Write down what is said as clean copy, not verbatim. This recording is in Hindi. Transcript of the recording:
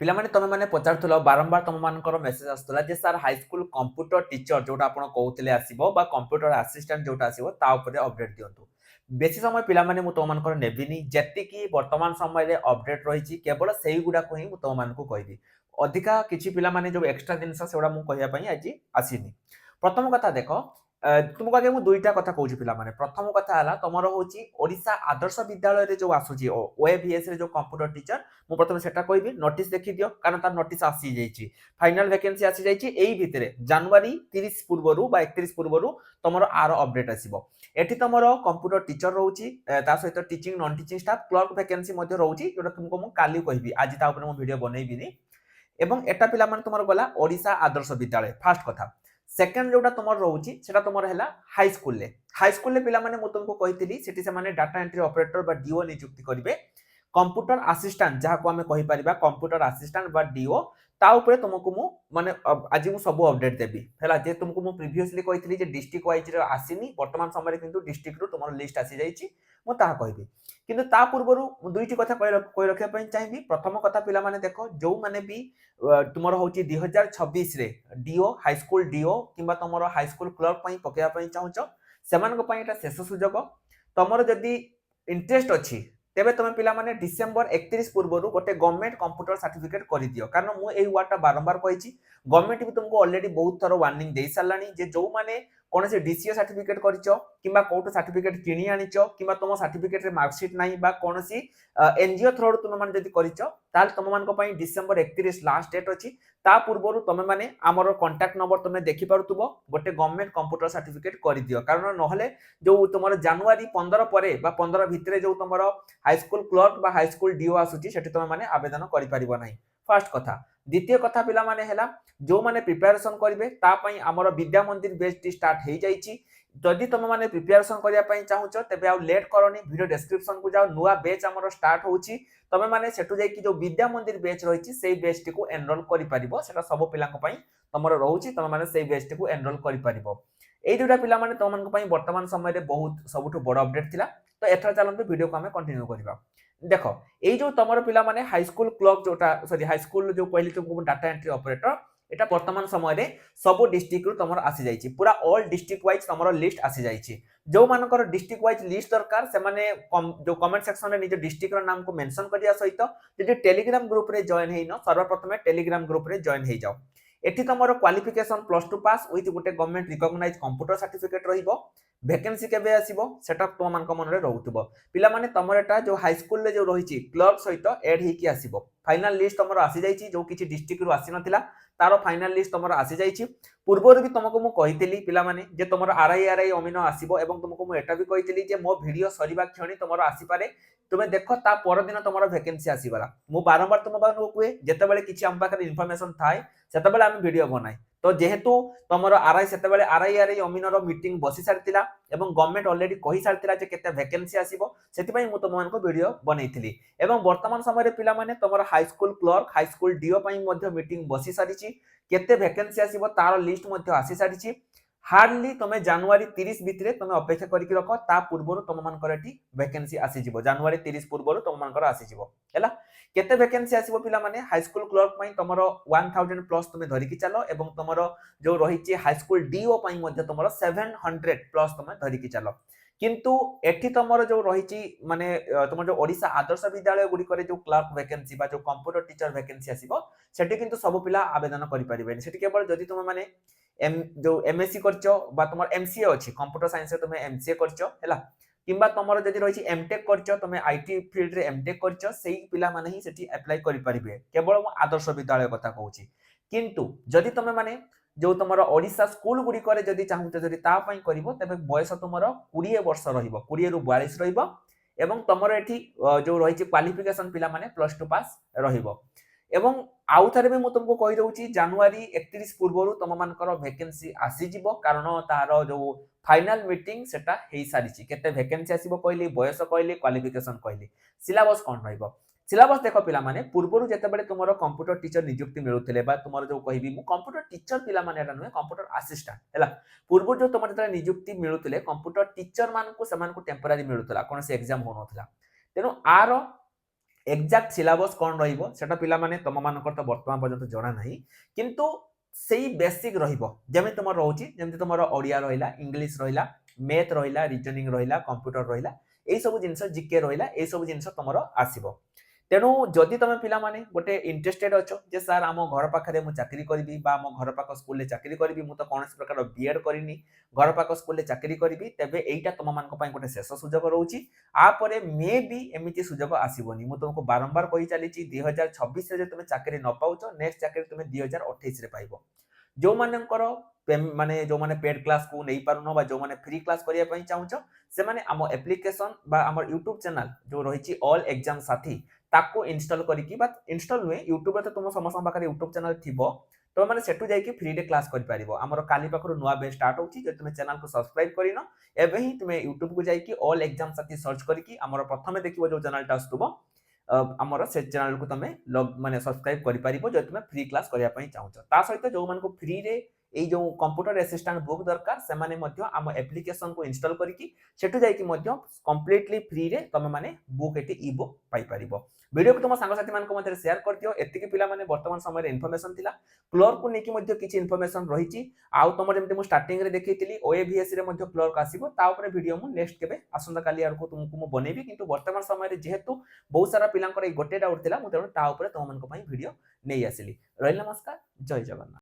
ପିଲାମାନେ ତମେମାନେ ପଚାରୁଥିଲ ବାରମ୍ବାର ତମମାନଙ୍କର ମେସେଜ ଆସୁଥିଲା ଯେ ସାର୍ ହାଇସ୍କୁଲ କମ୍ପ୍ୟୁଟର ଟିଚର ଯୋଉଟା ଆପଣ କହୁଥିଲେ ଆସିବ ବା କମ୍ପ୍ୟୁଟର ଆସିଷ୍ଟାଣ୍ଟ ଯୋଉଟା ଆସିବ ତା ଉପରେ ଅପଡେଟ ଦିଅନ୍ତୁ। ବେଶୀ ସମୟ ପିଲାମାନେ ମୁଁ ତମମାନଙ୍କର ନେବିନି, ଯେତିକି ବର୍ତ୍ତମାନ ସମୟରେ ଅପଡେଟ ରହିଛି କେବଳ ସେଇଗୁଡାକୁ ହିଁ ମୁଁ ତମମାନଙ୍କୁ କହିବି। ଅଧିକା କିଛି ପିଲାମାନେ ଯୋଉ ଏକ୍ସଟ୍ରା ଜିନିଷ ସେଗୁଡା ମୁଁ କହିବା ପାଇଁ ଆଜି ଆସିନି। ପ୍ରଥମ କଥା ଦେଖ, तुमको आगे मु दुईटा कथा कहूँ पिलामाने। प्रथम कथा है तुमर हूँ ओडिशा आदर्श विद्यालय जो आसूची ओएभीएस रे जो कंप्यूटर टीचर मु प्रथम सेटा कहबी नोटिस देखि दियो, कारण तार नोटिस आसी जाइछि, फाइनल वैकेंसी आसी जाइछि। एई भितरे जनवरी 30 पूर्वरु बा 31 पूर्वरु तुमर आर अपडेट आसीबो। एठी तुमर कंप्यूटर टीचर रहउछि, ता सहित teaching non teaching staff clerk vacancy मध्ये रहउछि, जोटा तुमको मु काली कहबी, आज ता ऊपर मु वीडियो बनैबिनी। एवं एटा पिला माने तुमर गला ओडिशा आदर्श विद्यालय फर्स्ट कथा। सेकंड जोटा तुमर रहउछि सेटा तुमर हैला हाई स्कूल ले पिला माने मु तुमको कहितली सेठी से माने डाटा एंट्री ऑपरेटर बा डीओ नियुक्ति करिवे। कंप्यूटर असिस्टेंट जहा को हमें कहि परिबा कंप्यूटर असिस्टेंट बा डीओ, ता ऊपर तुमको मु माने आज मु सब अपडेट देबी हैला। जे तुमको मु प्रीवियसली कहितली जे डिस्ट्रिक्ट वाइज रे आसीनी, वर्तमान समय रे किंतु डिस्ट्रिक्ट रो तुमर लिस्ट आसी जाइछि, मु ता कहबी। किंतु ता पूर्वरु दुईटी कथा कहि रखिया पई चाहिबी। प्रथम कथा पिला माने देखो, जो माने भी तुमर होची 2026 रे डीओ हाई स्कूल डीओ किंबा तुमर हाई स्कूल क्लर्क पई पकेया पई चाहूछ, सेमानक पई एटा शेष सुजोग। तुमर जदी इंटरेस्ट अछि तेबे तुम पिला माने डिसेंबर 31 पूर्वरु गोटे गवर्नमेंट कंप्यूटर सर्टिफिकेट कर दियो, कारण मु एई वार्डटा बारंबार कहिछि। गवर्नमेंट भी तुमको ऑलरेडी बहुत थरो वार्निंग देई सालानी जे जो माने कोनसे डीसीए सर्टिफिकेट करिचो किंबा कोटो सर्टिफिकेट किनी आनिचो किंबा तुम सर्टिफिकेट रे मार्कशीट नाही बा कोनसी एनजीओ थ्रू तुम माने जदी करिचो, ताल तुम मानको पई डिसेंबर 31 लास्ट डेट अछि। ता पूर्वरु तुम माने हमर कांटेक्ट नंबर तुम देखि पारुतबो, गोटे गवर्नमेंट कंप्यूटर सर्टिफिकेट कर दियो, कारण नहले जो तुमर जनवरी 15 परे बा 15 भितरे जो तुमर हाई स्कूल क्लर्क बा हाई स्कूल डीओ आसुची सेठी तुम माने आवेदन करि परिबो नाही। फर्स्ट कथा। द्वितीय कथा पिला माने हैला जो माने प्रिपरेशन करिवे ता पई हमर विद्या मंदिर बैच टी स्टार्ट हे जाईची। जदि तुम माने प्रिपरेशन करिया पई चाहुचो तेबे आ लेट करनी, वीडियो डिस्क्रिप्शन को जाओ, नुवा बैच हमर स्टार्ट होउची। तमे माने सेठु जाई कि जो विद्या मंदिर बैच रहिची सेई बैच टी को एनरोल करि परिबो, सेटा सब पिला को पई तमरो रहउची, तमे माने सेई बैच टी को एनरोल करि परिबो। एई दुटा पिला माने तम मानको पई वर्तमान समय रे बहुत सबुठु बड़ अपडेट थिला। तो एथरा चलंतु वीडियो को हमें कंटिन्यू करिबा। देखो, एई जो तमरो पिला माने हाई स्कूल क्लर्क जोटा सॉरी हाई स्कूल जो कहली तुमको डाटा एंट्री ऑपरेटर, एटा वर्तमान समय रे सब डिस्ट्रिक्ट रु तमरो आसी जाईची, पूरा ऑल डिस्ट्रिक्ट वाइज तमरो लिस्ट आसी जाईची। जो मानकर डिस्ट्रिक्ट वाइज लिस्ट दरकार से माने जो कमेंट सेक्शन रे निज डिस्ट्रिक्ट रो नाम को मेंशन करिया सहित जदि टेलीग्राम ग्रुप रे जॉइन हेइनो सर्वप्रथमे टेलीग्राम ग्रुप रे जॉइन हेइ जाओ। एठी तमरो क्वालिफिकेशन +2 पास विथ गोटे गवर्नमेंट रिकॉग्नाइज कंप्यूटर सर्टिफिकेट रहिबो। वैकेंसी केबे आसीबो सेटा तुम मानक मन रे रहउतबो। पिला माने तमर एटा जो हाई स्कूल रे जो रहिची क्लर्क सहित ऐड हेकी आसीबो। फाइनल लिस्ट तमरो आसी जाईची, जो किछि डिस्ट्रिक्ट रु आसी नथिला तारो फाइनल लिस्ट तमरो आसी जाईची। पूर्वरु भी तुमको मु कहितली पिला माने जे तमरो आरआई अमीनो आसीबो, एवं तुमको मु एटा भी कहितली जे मो वीडियो सरीबा क्षणी तमरो आसी पारे, तुमे देखो ता पर दिन तमरो वैकेंसी आसीबला। मु बारंबार तुम बानु कुए जेतेबेले किछि हम पाखरे इन्फॉर्मेशन थाए सेतेबेले हम वीडियो बनाई। तो जेहेतु तमरो आरआई सेतेबेले आरआई अमीनो रो मीटिंग बसी सारतिला एवं गवर्नमेंट ऑलरेडी कहि सारतिला जे केते वैकेंसी आसीबो, सेति पई मु तुमनको वीडियो बनैथिली। एवं वर्तमान समय रे पिला माने तमरो high school clerk high school D O पई मध्ये मीटिंग बसी सारिची, केते वैकेंसी आसीबो तार लिस्ट मध्ये आसी सारिची। हार्डली तुमे जनवरी 30 भितरे तुमे अपेक्षा करिक रखो, ता पूर्वरु तुम मानकर एठी वैकेंसी आसी जिवो। जनवरी 30 पूर्वरु तुम मानकर आसी जिवो हैला। केते वैकेंसी आसीबो पिला माने हाई स्कूल क्लर्क पई तमरो 1000 प्लस तुमे धरि कि चलो, एवं तमरो जो रहिची हाई स्कूल डीओ पई मध्ये तमरो 700 प्लस तुमे धरि कि चलो। किंतु एठी तमरो जो रहिची माने तमरो जो ओडिशा आदर्श विद्यालय गुडी करे जो क्लर्क वैकेंसी बा जो कंप्यूटर टीचर वैकेंसी आसीबो, सेठी किंतु सब पिला आवेदन करि परिबेनी। सेठी केवल जदि तुम माने जो एमएससी करचो बा तुमर एमसीए अछि कंप्यूटर साइंस रे तुमे एमसीए करचो हैला, किंबा तुमर जदि रहिची एमटेक करचो, तुमे आईटी फील्ड रे एमटेक करचो, सेही पिला माने ही सेठी अप्लाई करि परिबे। केवल मु आदर्श विद्यालय कथा कहूची। किंतु जदि तुमे माने जो तुमर ओडिशा स्कूल गुडी करे जदि चाहुचो जदि ता पई करिवो, तबे बयस तुमर 20 वर्ष रहिबो, 20 रु 42 रहिबो। एवं तुमर एठी जो रहिची क्वालिफिकेशन पिला माने +2 पास रहिबो। एवं आउ थरे भी मु तुमको कहि दउची जनवरी 31 पूर्वरु तुम मानकर वैकेंसी आसी जिवो, कारण तार जो फाइनल मीटिंग सेटा हेई सारिची। केते वैकेंसी आसीबो कहली, बयस कहली, क्वालिफिकेशन कहली, सिलेबस कोन रहइबो। सिलेबस देखो पिला माने पूर्वरु जेतेबेले तुमरो कंप्यूटर टीचर नियुक्ति मिलुथिले बा तुमरो जो कहिबी मु कंप्यूटर टीचर पिला माने एटा नुहे कंप्यूटर असिस्टेंट हैला। पूर्व जो तुमरो जेतेबेले नियुक्ति मिलुथिले कंप्यूटर टीचर मान को समान को टेम्पररी मिलुथला, कोन से एग्जाम होनोथला। तेनु आरो एग्जैक्ट सिलेबस कौन रहिबो सेटा पिला माने तम मानकर तो वर्तमान पर्यंत जणा नाही किंतु सेही बेसिक रहिबो जेमे तुमर रहउची जेमति तुमर ओडिया रहिला इंग्लिश रहिला मैथ रहिला रीजनिंग रहिला कंप्यूटर रहिला एई सब जिंस जीके रहिला एई सब जिंस तुमर आसीबो तेणु जदि तुम पिलामाने गोटे इंटरेस्टेड अच्छो जे सर आम घर पाखे मुझे चाकरी करी आम घर पाख स्कूल चाकरी करी मुझे तो कौन प्रकार बीएड करनी घर पाख स्कूल चाकरी करी तेबे एटा तुम मान गोटे शेष सुजोग रोचे आपर मे भी एमती सुजोग आसबनी मुझे तुमको बारंबार कही चली 2026 तुम चाकरी न पाउच नेक्स्ट चाकरी तुम 2028 पाइब जो मानकर माने जो माने पेड क्लास को नहीं पारुनो बा जो माने फ्री क्लास करिया पई चाहुचो से माने आम एप्लिकेशन बा आम यूट्यूब चैनल जो रही ऑल एग्जाम साथी ताको इंस्टॉल करिकी बा इंस्टॉल हुए यूट्यूब रे तो तुम समस्त पाखरे यूट्यूब चैनल थिबो तो माने सेटु जाई फ्री रे क्लास कर पारिबो हमर काली पाखरु नुवा बेच स्टार्ट होची जे तुम चैनल को सब्सक्राइब करिनो एबे ही तुम यूट्यूब को जाई ऑल एग्जाम साथी सर्च करिकी हमर प्रथमे देखिबो जो चैनल टा आस्तुबो आमर से चैनल को तुम माने सब्सक्राइब कर पारिबो जो तुम फ्री क्लास करिया पई चाहुचो ता सहित जो मान को फ्री रे এই जो कंप्यूटर असिस्टेंट बुक दरकार से माने मध्य आम एप्लिकेशन को इंस्टॉल करिकी सेटु जाई कि मध्य कंप्लीटली फ्री रे तमे माने बुक एटी ई बुक पाई परिबो वीडियो को तुम सांग साथी मान को मध्य शेयर कर दियो एतिकी पिला माने वर्तमान समय रे इन्फॉर्मेशन थिला क्लर्क को नेकी मध्य किछि इन्फॉर्मेशन रहिछि आउ तुम जेमते मु स्टार्टिंग रे देखैतिली ओएवीएस रे मध्य क्लर्क आसीबो ता ऊपर वीडियो मु नेक्स्ट केबे आसंता काली आर को तुमको मु बनेबी किंतु वर्तमान समय रे जेहेतु बहुत सारा पिलांकर ए गोटे डाउट थिला मु तेनु ता ऊपर तुम मान को पई वीडियो नै आसिली रहिला नमस्कार जय जगन्नाथ।